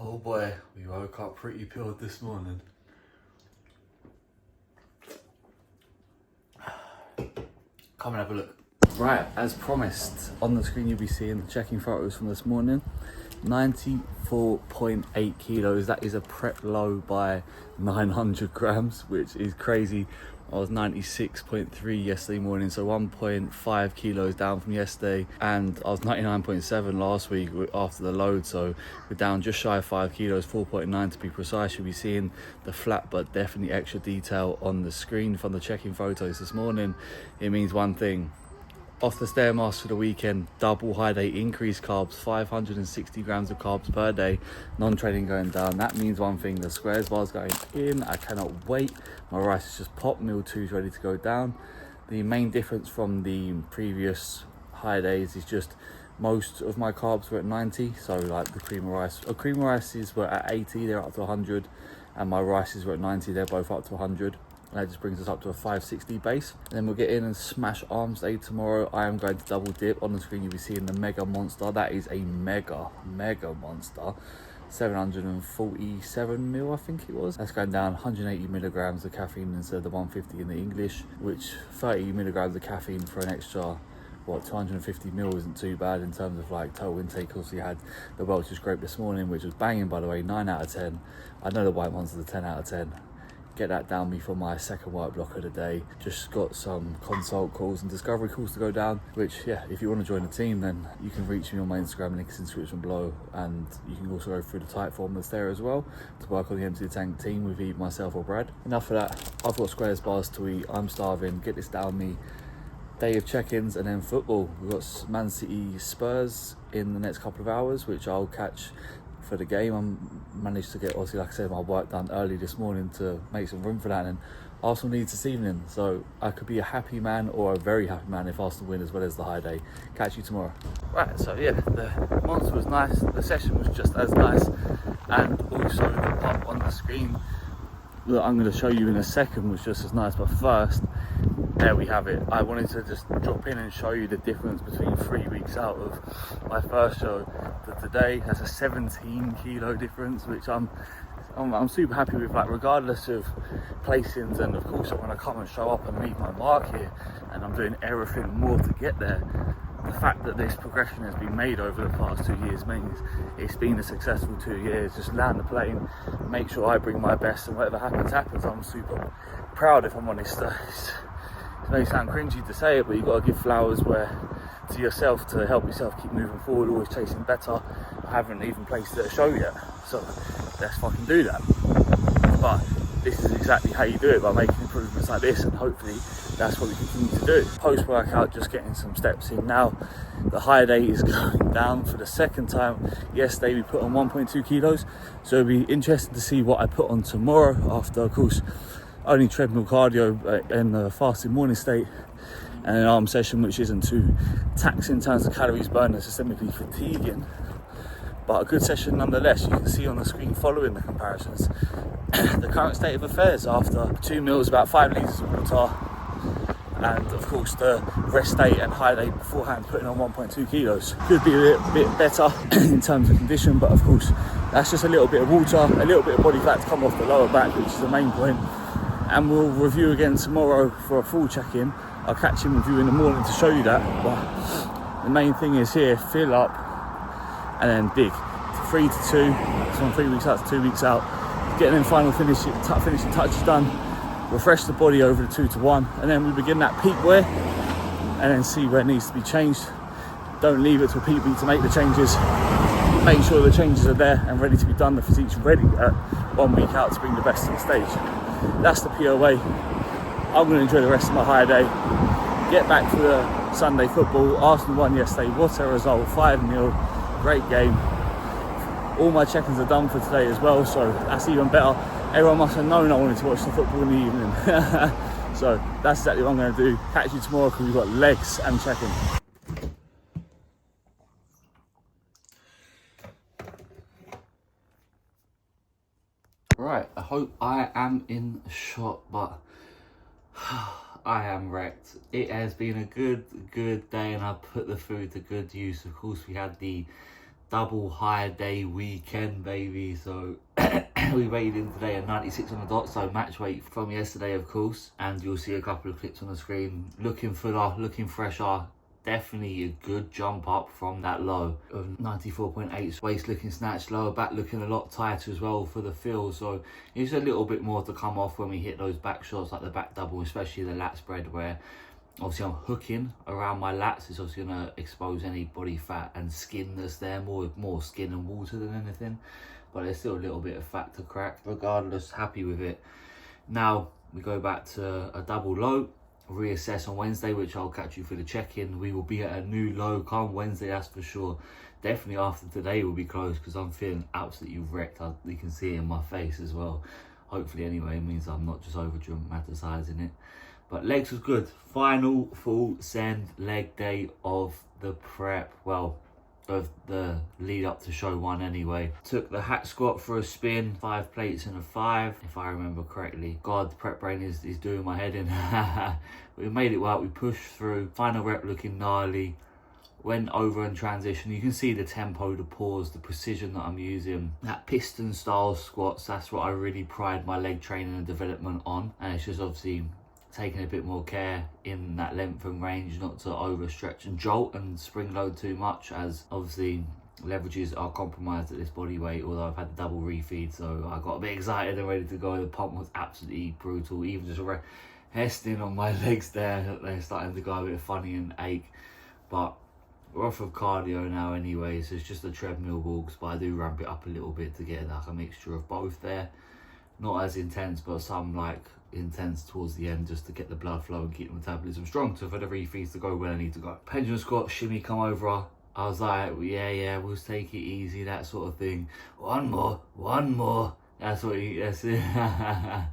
Oh boy, we woke up pretty peeled this morning. Come and have a look. Right, as promised, on the screen you'll be seeing the checking photos from this morning. 94.8 kilos, that is a prep low by 900 grams, which is crazy. I was 96.3 yesterday morning, so 1.5 kilos down from yesterday, and I was 99.7 last week after the load, so we're down just shy of 5 kilos, 4.9 to be precise. You'll be seeing the flat but definitely extra detail on the screen from the checking photos this morning. It means one thing: off the Stairmaster for the weekend, double high day, increased carbs, 560 grams of carbs per day, non-training going down. That means one thing: the squares bar's going in. I cannot wait. My rice is just popped, meal 2 is ready to go down. The main difference from the previous high days is just most of my carbs were at 90, so like the cream of rices were at 80, they're up to 100, and my rices were at 90, they're both up to 100. And that just brings us up to a 560 base. And then we'll get in and smash arms day tomorrow. I am going to double dip. On the screen you'll be seeing the mega monster. That is a mega monster. 747 mil, I think it was. That's going down 180 milligrams of caffeine instead of the 150 in the English, which 30 milligrams of caffeine for an extra, 250 mil isn't too bad in terms of like total intake. Also, you had the Welch's grape this morning, which was banging, by the way, 9 out of 10. I know the white ones are the 10 out of 10. Get that down me for my second white block of the day. Just got some consult calls and discovery calls to go down, which, yeah, if you want to join the team, then you can reach me on my Instagram, link is in the description below, and you can also go through the type form that's there as well to work on the empty the tank team with either myself or Brad. Enough of that. I've got squares bars to eat. I'm starving. Get this down me. Day of check-ins and then football. We've got Man City Spurs in the next couple of hours, which I'll catch for the game. I managed to get, obviously, like I said, my work done early this morning to make some room for that, and Arsenal needs this evening, so I could be a happy man or a very happy man if Arsenal win as well as the high day. Catch you tomorrow. Right, so yeah, the monster was nice, the session was just as nice, and also the pop on the screen that I'm going to show you in a second was just as nice. But first, there we have it. I wanted to just drop in and show you the difference between 3 weeks out of my first show to today. That's a 17 kilo difference, which I'm super happy with, like, regardless of placings. And of course, when I come and show up and leave my mark here and I'm doing everything more to get there, the fact that this progression has been made over the past 2 years means it's been a successful 2 years. Just land the plane, make sure I bring my best, and whatever happens. I'm super proud, if I'm honest. It may sound cringy to say it, but you've got to give flowers to yourself to help yourself keep moving forward, always chasing better. I haven't even placed at a show yet, so let's fucking do that. But this is exactly how you do it, by making improvements like this, and hopefully that's what we continue to do. Post-workout, just getting some steps in now. The high day is going down for the second time. Yesterday we put on 1.2 kilos, so it'll be interesting to see what I put on tomorrow after, of course, only treadmill cardio in the fasting morning state, and an arm session which isn't too taxing in terms of calories burned and systemically fatiguing, but a good session nonetheless. You can see on the screen following the comparisons the current state of affairs after 2 meals, about 5 litres of water, and of course the rest day and high day beforehand putting on 1.2 kilos. Could be a bit better in terms of condition, but of course that's just a little bit of water, a little bit of body fat to come off the lower back, which is the main point. And we'll review again tomorrow for a full check-in. I'll catch in with you in the morning to show you that, but the main thing is here: fill up and then dig. 3 to 2, so I'm 3 weeks out to 2 weeks out, getting in final finishing touches done, refresh the body over the 2 to 1, and then we begin that peak wear and then see where it needs to be changed. Don't leave it to a peak week to make the changes. Make sure the changes are there and ready to be done. The physique's ready at 1 week out to bring the best on stage. That's the POA. I'm going to enjoy the rest of my high day. Get back for the Sunday football. Arsenal won yesterday. What a result. 5-0. Great game. All my check-ins are done for today as well, so that's even better. Everyone must have known I wanted to watch the football in the evening. So that's exactly what I'm going to do. Catch you tomorrow because we've got legs and check-in. Right, I hope I am in shot, but I am wrecked. It has been a good day, and I've put the food to good use. Of course, we had the double high day weekend, baby. So we weighed in today at 96 on the dot, so match weight from yesterday, of course. And you'll see a couple of clips on the screen. Looking fuller, looking fresher. Definitely a good jump up from that low of 94.8. Waist looking snatched, lower back looking a lot tighter as well for the feel. So it's a little bit more to come off when we hit those back shots, like the back double, especially the lat spread, where obviously I'm hooking around my lats. It's obviously going to expose any body fat and skin that's there, more skin and water than anything. But there's still a little bit of fat to crack. Regardless, happy with it. Now we go back to a double low. Reassess on Wednesday, which I'll catch you for the check-in. We will be at a new low come Wednesday, that's for sure. Definitely after today we'll be close, because I'm feeling absolutely wrecked. You can see it in my face as well. Hopefully anyway, it means I'm not just over dramatising it. But legs was good. Final full send leg day of the prep. Well, of the lead up to show one anyway. Took the hack squat for a spin, 5 plates and a 5, if I remember correctly. God, the prep brain is doing my head in. We made it work, we pushed through. Final rep looking gnarly. Went over and transition. You can see the tempo, the pause, the precision that I'm using. That piston style squats, that's what I really pride my leg training and development on. And it's just obviously taking a bit more care in that length and range, not to overstretch and jolt and spring load too much, as obviously leverages are compromised at this body weight, although I've had the double refeed, so I got a bit excited and ready to go. The pump was absolutely brutal, even just resting on my legs there, they're starting to go a bit funny and ache. But we're off of cardio now anyway, so it's just a treadmill walks, but I do ramp it up a little bit to get like a mixture of both there. Not as intense, but some like intense towards the end, just to get the blood flow and keep the metabolism strong. So for the refeeds to go where I need to go. Pendulum squat, shimmy, come over. I was like, yeah, we'll take it easy, that sort of thing. One more. That's it.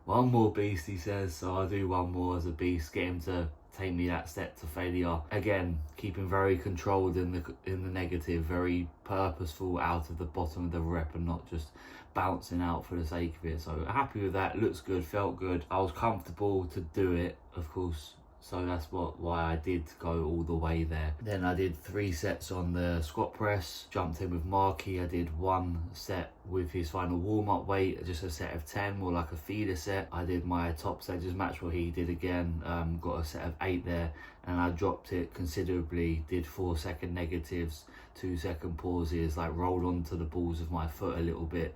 One more beast, he says. So I'll do one more as a beast, get him to take me that step to failure. Again, keeping very controlled in the negative, very purposeful out of the bottom of the rep and not just bouncing out for the sake of it. So happy with that, looks good, felt good. I was comfortable to do it, of course. So that's why I did go all the way there. Then I did 3 sets on the squat press, jumped in with Marky. I did 1 set with his final warm-up weight, just a set of 10, more like a feeder set. I did my top set, just matched what he did again. Got a set of 8 there, and I dropped it considerably. Did 4-second negatives, 2-second pauses, like rolled onto the balls of my foot a little bit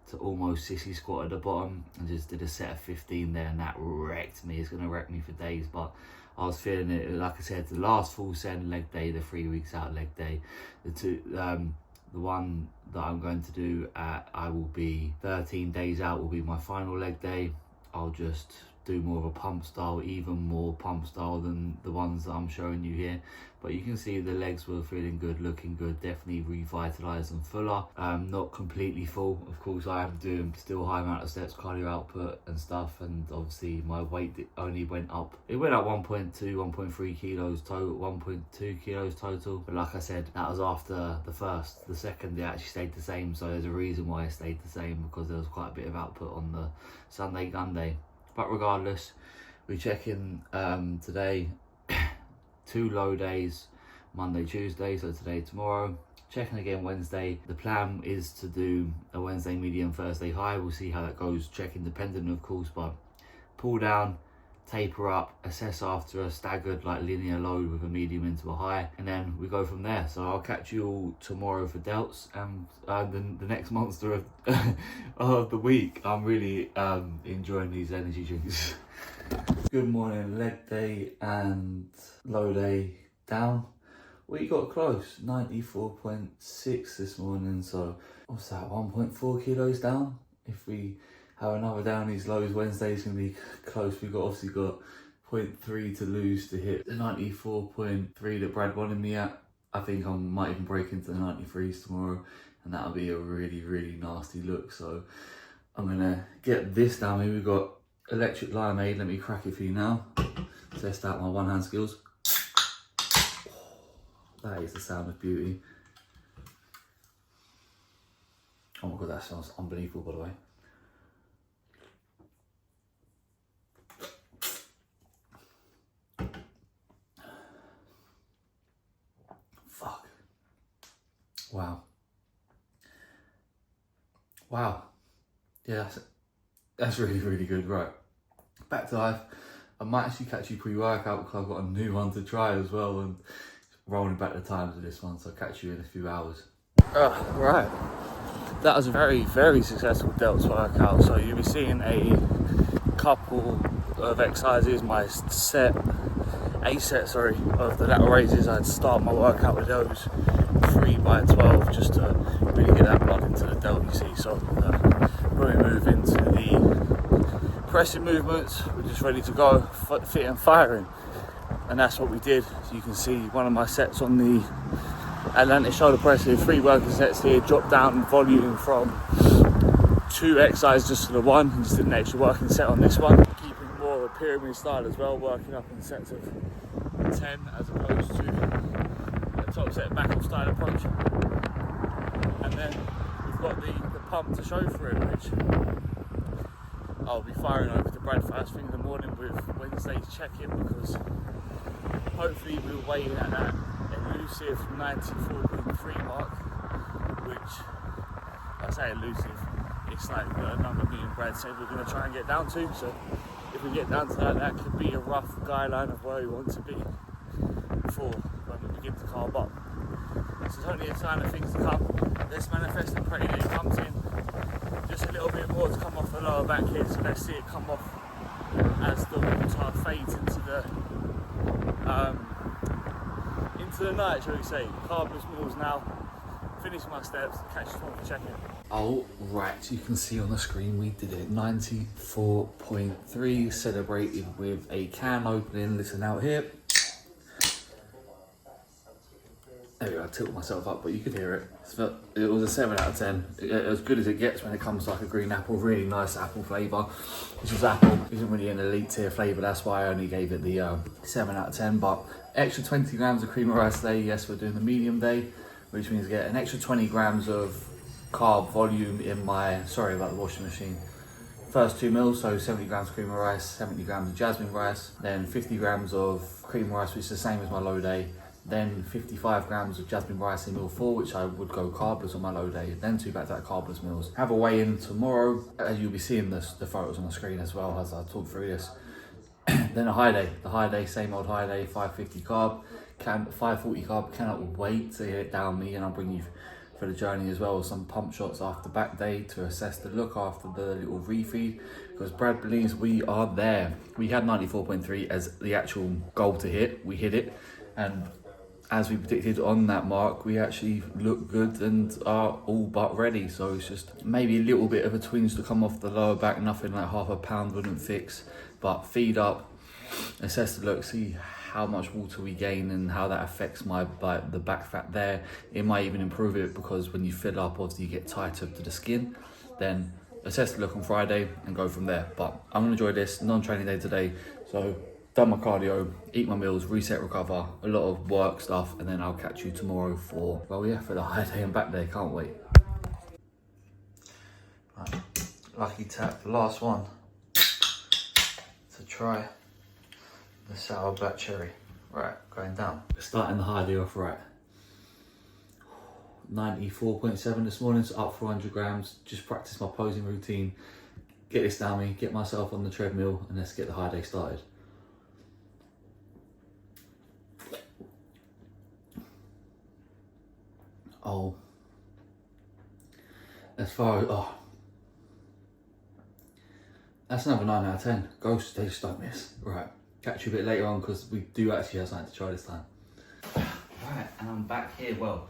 to almost sissy squat at the bottom, and just did a set of 15 there, and that wrecked me. It's gonna wreck me for days, but I was feeling it. Like I said, the last full send leg day, the 3 weeks out leg day, the one that I'm going to do I will be 13 days out, will be my final leg day. I'll just do more of a pump style, even more pump style than the ones that I'm showing you here. But you can see the legs were feeling good, looking good, definitely revitalized and fuller. Not completely full, of course. I am doing still high amount of steps, cardio output and stuff, and obviously my weight only went up. It went up 1.2, 1.3 kilos total, 1.2 kilos total. But like I said, that was after the first. The second, it actually stayed the same. So there's a reason why it stayed the same, because there was quite a bit of output on the Sunday gun day. But regardless, we check in today. 2 low days, Monday, Tuesday, so today, tomorrow. Checking again Wednesday. The plan is to do a Wednesday medium, Thursday high. We'll see how that goes, check independent of course, but pull down, taper up, assess after a staggered like linear load with a medium into a high, and then we go from there. So I'll catch you all tomorrow for delts and the next monster of, of the week. I'm really enjoying these energy drinks. Good morning, leg day and low day down. We got close, 94.6 this morning, so what's that, 1.4 kilos down? If we have another down these lows, Wednesday's gonna be close. We've obviously got 0.3 to lose to hit the 94.3 that Brad wanted me at. I think I might even break into the 93s tomorrow, and that'll be a really, really nasty look. So I'm gonna get this down. Here we've got electric limeade. Let me crack it for you now. Test out my one-hand skills. That is the sound of beauty. Oh my god, that sounds unbelievable, by the way. Fuck. Wow. Wow. Yeah, that's really, really good. Right, back to life. I might actually catch you pre-workout because I've got a new one to try as well, and rolling back the times of this one, so I'll catch you in a few hours. Right. That was a very, very successful delts workout. So you'll be seeing a couple of exercises. My set of the lateral raises. I'd start my workout with those 3 by 12 just to really get that blood into the delt, you see. So when we move into the pressing movements, we're just ready to go, fit and firing. And that's what we did. So you can see one of my sets on the Atlantic shoulder press here, 3 working sets here, drop down volume from 2 exercises just to the 1, and just did an extra working set on this one. Keeping more of a pyramid style as well, working up in sets of 10 as opposed to a top set back off style approach. And then we've got the pump to show for it, which I'll be firing over to Brad first thing in the morning with Wednesday's check-in, because hopefully we'll weigh in at that elusive 94.3 mark, which, I say elusive, it's like the number me and Brad said we're going to try and get down to. So if we get down to that, that could be a rough guideline of where we want to be before when we begin to carb up. This is only a sign of things to come. Let's manifest and pray that it comes in just a little bit more to come off the lower back here. So let's see it come off as the water fades into the night, shall we say. Carbless meals now. Finish my steps, catch you for check-in. Oh, right, you can see on the screen we did it. 94.3, celebrated with a can opening. Listen out here. There we go, I tilted myself up, but you could hear it. It was a 7 out of 10. As good as it gets when it comes to like a green apple, really nice apple flavour. This is apple, isn't really an elite tier flavour, that's why I only gave it the 7 out of 10. But extra 20 grams of cream of rice today. Yes, we're doing the medium day, which means get an extra 20 grams of carb volume in my, sorry about the washing machine. First 2 meals, so 70 grams of cream of rice, 70 grams of jasmine rice, then 50 grams of cream of rice, which is the same as my low day. Then 55 grams of jasmine rice in meal 4, which I would go carbless on my low day. Then 2 back-to-back carbless meals. Have a weigh-in tomorrow, as you'll be seeing the photos on the screen as well as I talk through this. Then a high day. The high day, same old high day, 550 carb, 540 carb. Cannot wait to get it down me, and I'll bring you for the journey as well. Some pump shots after back day to assess the look after the little refeed, because Brad believes we are there. We had 94.3 as the actual goal to hit. We hit it, and as we predicted on that mark, we actually look good and are all but ready. So it's just maybe a little bit of a twinge to come off the lower back, nothing like half a pound wouldn't fix, but feed up, assess the look, see how much water we gain and how that affects the back fat there. It might even improve it, because when you fill up, obviously you get tighter to the skin. Then assess the look on Friday and go from there. But I'm gonna enjoy this non-training day today, so done my cardio, eat my meals, reset, recover, a lot of work stuff, and then I'll catch you tomorrow for, well, yeah, for the high day and back day. Can't wait. Right. Lucky tap, the last one to try the sour black cherry. Right, going down. Starting the high day off right. 94.7 this morning, so up 400 grams. Just practice my posing routine, get this down me, get myself on the treadmill, and let's get the high day started. Oh, as far as, that's another 9 out of 10. Ghosts, they just don't miss. Right, catch you a bit later on, because we do actually have something to try this time. Right, and I'm back here. Well,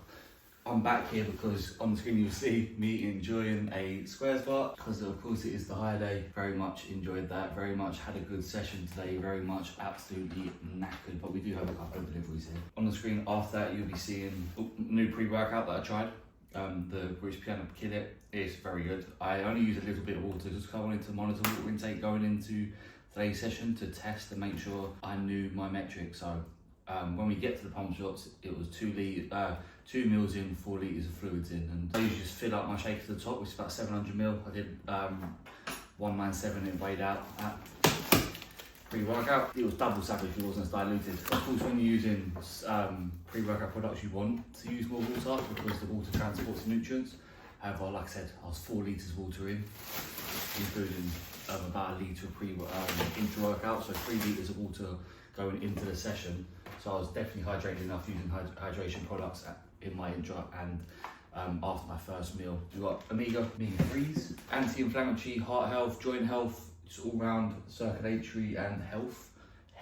I'm back here because on the screen you'll see me enjoying a squares bar, because of course it is the high day. Very much enjoyed that, very much had a good session today, very much absolutely knackered, but we do have a couple of deliveries here. On the screen after that you'll be seeing new pre-workout that I tried, the British Piano Kill It. It's very good. I only use a little bit of water just because I wanted to monitor water intake going into today's session to test and make sure I knew my metrics. So when we get to the pump shots, it was 2 mils in, 4 litres of fluids in, and I usually just fill up my shake to the top, which is about 700 mil. I did 197 it weighed out at pre-workout. It was double savage, it wasn't as diluted. Of course, when you're using pre-workout products, you want to use more water because the water transports the nutrients. However, like I said, I was 4 litres water in, including about a litre intra-workout, so 3 litres of water going into the session. So I was definitely hydrated enough using hydration products in my intra and after my first meal. We've got omega-3s, anti-inflammatory, heart health, joint health, just all-round circulatory and health.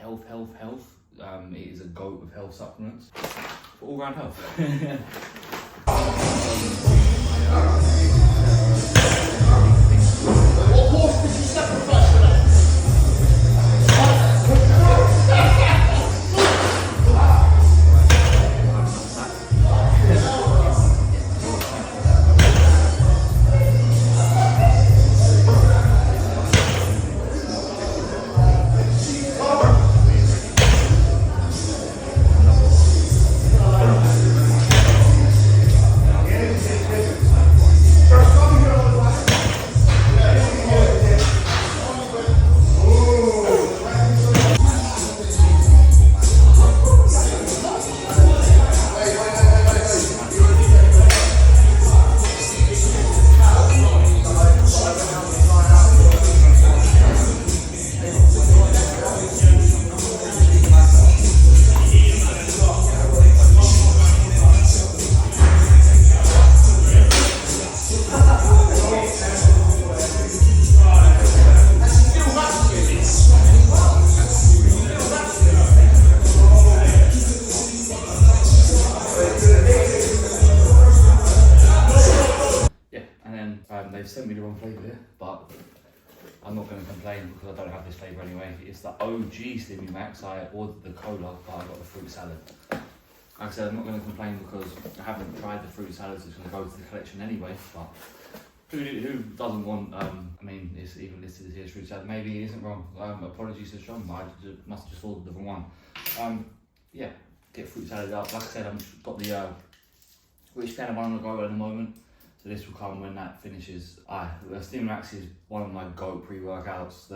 It is a goat of health supplements for all-round health. What horse did you sacrifice for that? They've sent me the wrong flavour here, but I'm not going to complain because I don't have this flavour anyway. It's the OG Slimmy Max. I ordered the cola, but I got the fruit salad. Like I said, I'm not going to complain because I haven't tried the fruit salads. It's going to go to the collection anyway, but who doesn't want, I mean, it's even listed here as fruit salad. Maybe it isn't wrong. Apologies to Sean, I must have just ordered the wrong one. Yeah, get fruit salad out. Like I said, I've got the rich kind of one on the go at the moment. So this will come when that finishes. The Slim Max is one of my GOAT pre-workouts.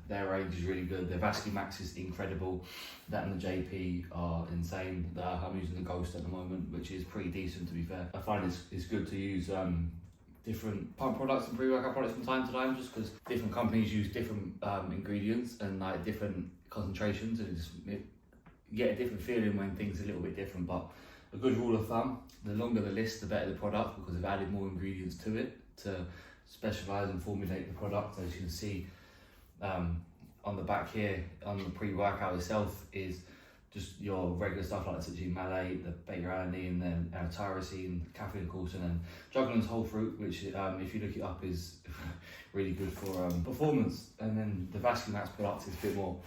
Their range is really good. The Vascular Max is incredible. That and the JP are insane. I'm using the Ghost at the moment, which is pretty decent to be fair. I find it's good to use different pump products and pre-workout products from time to time, just because different companies use different ingredients and like different concentrations, and you get a different feeling when things are a little bit different. But a good rule of thumb, the longer the list, the better the product, because they've added more ingredients to it to specialise and formulate the product. As you can see on the back here, on the pre-workout itself, is just your regular stuff like the citrulline malate, the beta-alanine, then tyrosine, caffeine, of course, and then Juggernauts whole fruit, which if you look it up is really good for performance. And then the Vascular Max product is a bit more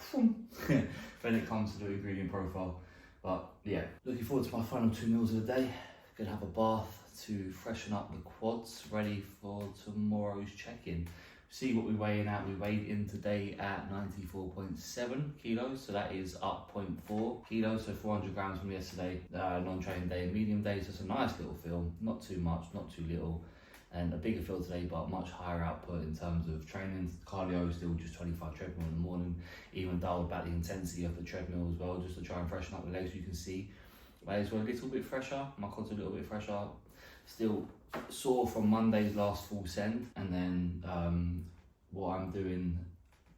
when it comes to the ingredient profile. But yeah, looking forward to my final 2 meals of the day. Gonna have a bath to freshen up the quads, ready for tomorrow's check-in. See what we weigh in at. We weighed in today at 94.7 kilos, so that is up 0.4 kilos, so 400 grams from yesterday. Non-training day and medium day, so it's a nice little fill, not too much, not too little, and a bigger fill today, but much higher output in terms of training. Cardio is still just 25 treadmill in the morning, even dialed back the intensity of the treadmill as well, just to try and freshen up the legs. You can see my legs were a little bit fresher, my quads a little bit fresher, still sore from Monday's last full send. And then what I'm doing,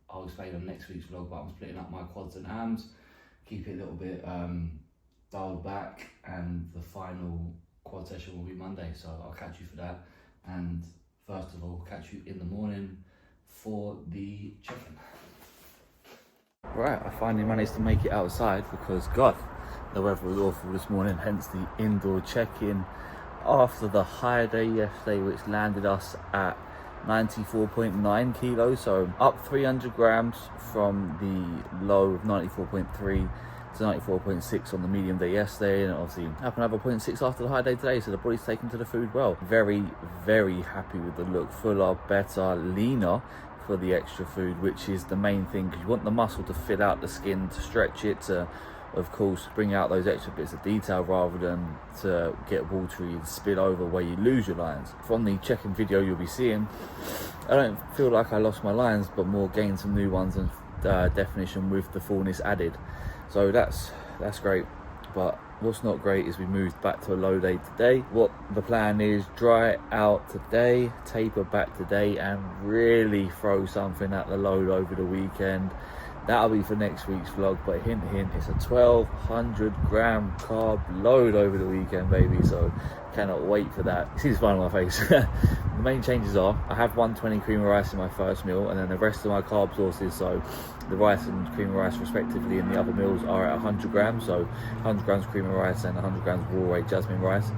I'll explain on next week's vlog, but I'm splitting up my quads and hams, keep it a little bit dialed back, and the final quad session will be Monday, so I'll catch you for that. And first of all, catch you in the morning for the check-in. Right, I finally managed to make it outside because, God, the weather was awful this morning, hence the indoor check-in after the high day yesterday, which landed us at 94.9 kilos, so up 300 grams from the low of 94.3 to 94.6 on the medium day yesterday, and obviously up another 0.6 after the high day today, so the body's taken to the food well. Very, very happy with the look. Fuller, better, leaner for the extra food, which is the main thing, because you want the muscle to fill out the skin, to stretch it, to of course bring out those extra bits of detail rather than to get watery and spill over where you lose your lines. From the check-in video you'll be seeing, I don't feel like I lost my lines, but more gained some new ones and definition with the fullness added. So that's great. But What's not great is we moved back to a low day today. What the plan is, dry it out today, taper back today, and really throw something at the load over the weekend. That'll be for next week's vlog, but hint, it's a 1,200 gram carb load over the weekend, baby, so cannot wait for that. You see the smile on my face. The main changes are, I have 120 cream of rice in my first meal, and then the rest of my carb sources, so the rice and cream of rice respectively in the other meals are at 100 grams, so 100 grams cream of rice and 100 grams raw weight jasmine rice.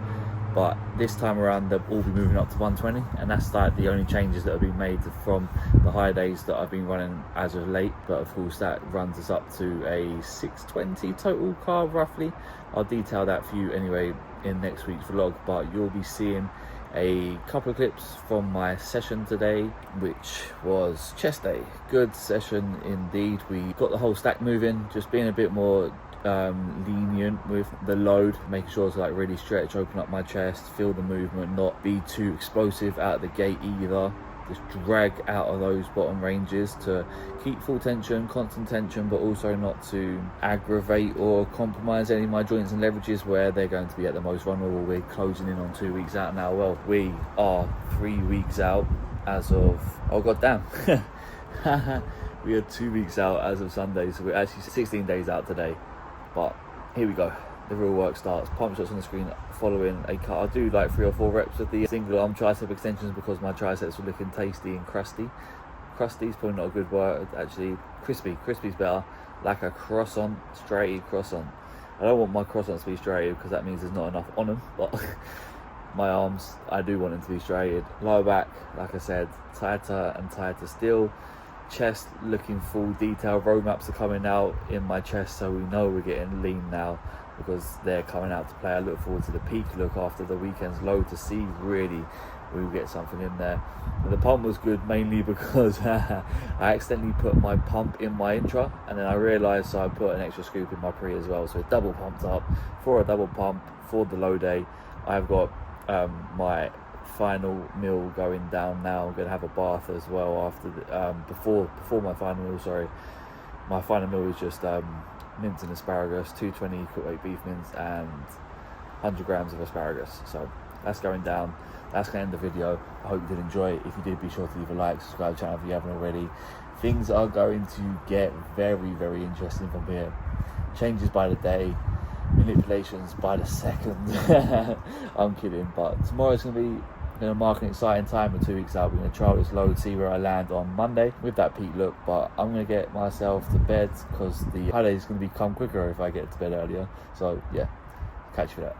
But this time around they'll all be moving up to 120, and that's like the only changes that have been made from the high days that I've been running as of late. But of course that runs us up to a 620 total carb roughly. I'll detail that for you anyway in next week's vlog, but you'll be seeing a couple of clips from my session today, which was chest day. Good session indeed. We got the whole stack moving, just being a bit more lenient with the load, making sure to like really stretch, open up my chest, feel the movement, not be too explosive out of the gate either. Just drag out of those bottom ranges to keep full tension, constant tension, but also not to aggravate or compromise any of my joints and leverages where they're going to be at the most vulnerable. We're closing in on 2 weeks out now. Well, we are 3 weeks out as of, oh god damn. We are 2 weeks out as of Sunday, so we're actually 16 days out today. But here we go, the real work starts. Pump shots on the screen following a cut. I'll do like 3 or 4 reps of the single arm tricep extensions because my triceps were looking tasty and crusty. Crusty's probably not a good word, actually. Crispy's better. Like a croissant, straight croissant. I don't want my croissants to be straight because that means there's not enough on them, but my arms, I do want them to be straighted. Lower back, like I said, tighter and tighter still. Chest looking full detail. Roadmaps are coming out in my chest, so we know we're getting lean now because they're coming out to play. I look forward to the peak look after the weekend's low to see really we will get something in there. But the pump was good mainly because I accidentally put my pump in my intra, and then I realized, so I put an extra scoop in my pre as well, so it's double pumped up for a double pump for the low day. I've got my final meal going down now. I'm gonna have a bath as well after the, before my final meal. Sorry, my final meal is just mince and asparagus, 220 cooked weight beef mince and 100 grams of asparagus. So that's going down. That's gonna end the video. I hope you did enjoy it. If you did, be sure to leave a like, subscribe to the channel if you haven't already. Things are going to get very, very interesting from here. Changes by the day, manipulations by the second. I'm kidding, but tomorrow's gonna mark an exciting time. With 2 weeks out, we're gonna trial this load, see where I land on Monday with that peak look. But I'm gonna get myself to bed because the holiday is gonna become quicker if I get to bed earlier. So yeah, catch you for that.